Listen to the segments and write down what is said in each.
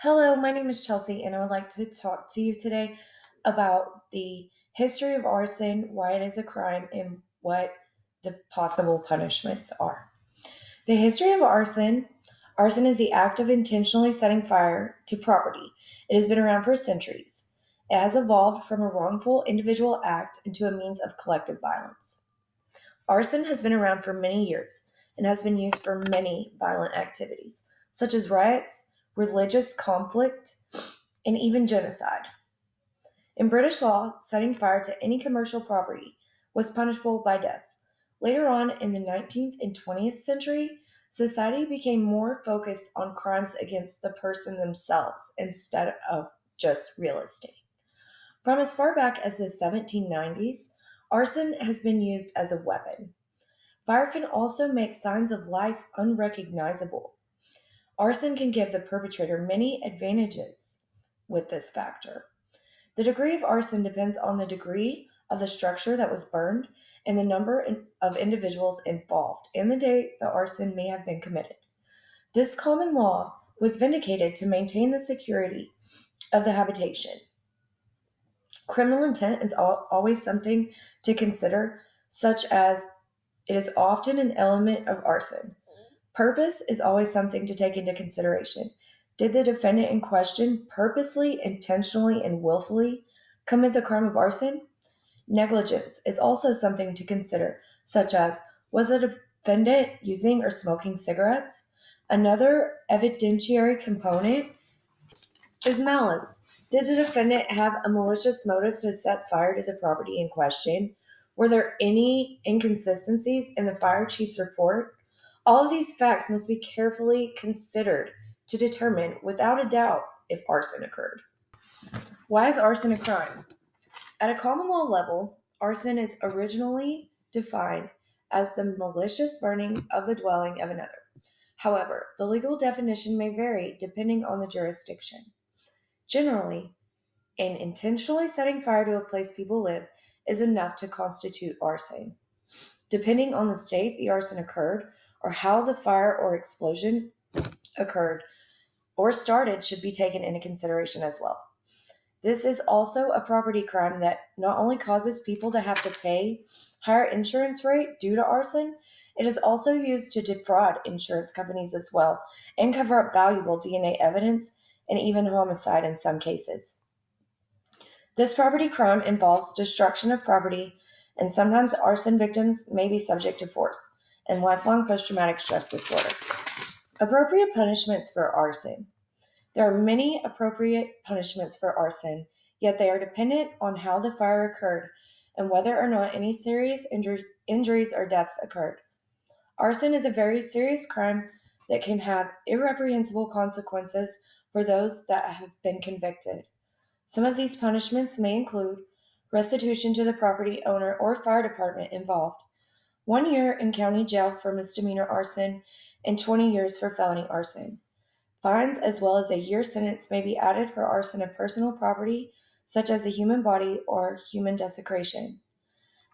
Hello, my name is Chelsey, and I would like to talk to you today about the history of arson, why it is a crime, and what the possible punishments are. The history of arson is the act of intentionally setting fire to property. It has been around for centuries. It has evolved from a wrongful individual act into a means of collective violence. Arson has been around for many years and has been used for many violent activities, such as riots, religious conflict, and even genocide. In British law, setting fire to any commercial property was punishable by death. Later on in the 19th and 20th century, society became more focused on crimes against the person themselves instead of just real estate. From as far back as the 1790s, arson has been used as a weapon. Fire can also make signs of life unrecognizable. Arson can give the perpetrator many advantages with this factor. The degree of arson depends on the degree of the structure that was burned and the number of individuals involved and the date the arson may have been committed. This common law was vindicated to maintain the security of the habitation. Criminal intent is always something to consider, such as it is often an element of arson. Purpose is always something to take into consideration. Did the defendant in question purposely, intentionally, and willfully commit the crime of arson? Negligence is also something to consider, such as was the defendant using or smoking cigarettes? Another evidentiary component is malice. Did the defendant have a malicious motive to set fire to the property in question? Were there any inconsistencies in the fire chief's report? All of these facts must be carefully considered to determine, without a doubt, if arson occurred. Why is arson a crime? At a common law level, arson is originally defined as the malicious burning of the dwelling of another. However, the legal definition may vary depending on the jurisdiction. Generally, in intentionally setting fire to a place people live is enough to constitute arson. Depending on the state the arson occurred or how the fire or explosion occurred or started should be taken into consideration as well. This is also a property crime that not only causes people to have to pay higher insurance rate due to arson, it is also used to defraud insurance companies as well and cover up valuable DNA evidence and even homicide in some cases. This property crime involves destruction of property, and sometimes arson victims may be subject to force and lifelong post traumatic stress disorder. Appropriate punishments for arson. There are many appropriate punishments for arson, yet they are dependent on how the fire occurred and whether or not any serious injuries or deaths occurred. Arson is a very serious crime that can have irreprehensible consequences for those that have been convicted. Some of these punishments may include restitution to the property owner or fire department involved, 1 year in county jail for misdemeanor arson, and 20 years for felony arson. Fines as well as a year sentence may be added for arson of personal property, such as a human body or human desecration.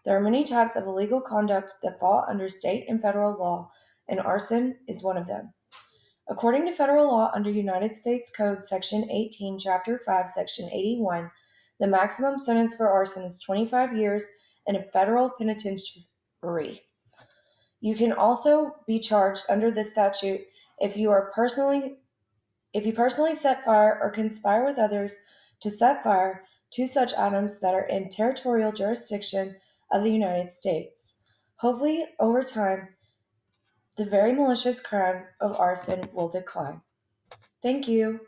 There are many types of illegal conduct that fall under state and federal law, and arson is one of them. According to federal law under United States Code Section 18, Chapter 5, Section 81, the maximum sentence for arson is 25 years in a federal penitentiary. You can also be charged under this statute if you personally set fire or conspire with others to set fire to such items that are in territorial jurisdiction of the United States. Hopefully, over time, the very malicious crime of arson will decline. Thank you.